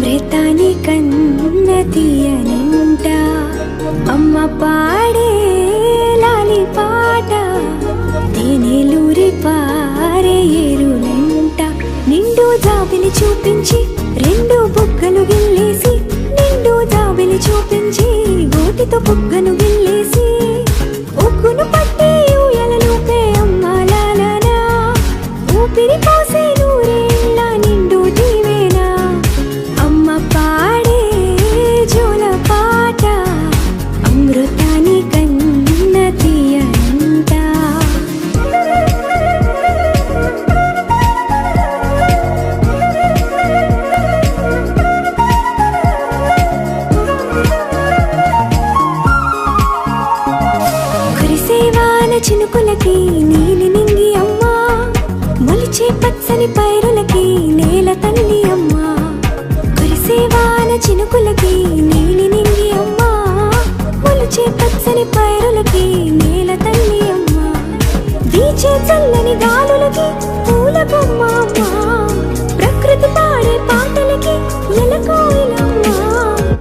అమృతాని కన్న తీయనంట అమ్మ పాడే లాలి పాట తేనెలూరి పారే ఏరులంట నిండు జాబిలి చూపించి రెండు బుగ్గలు గిల్లేసి నిండు జాబిలి చూపించి గోటితో బుగ్గను గిల్లేసి ఉగ్గును పట్టి ఊయలలోపే అమ్మ లాలనా ఊపిరి పోసే నూరేళ్ళ నిండు దీవేనా అమ్మ పాడే జోల పాట అమృతాని కన్న తీయంట కురిసేవాన చినుకులకి నీలి నింగి అమ్మ మొలిచే పచ్చని పైరుల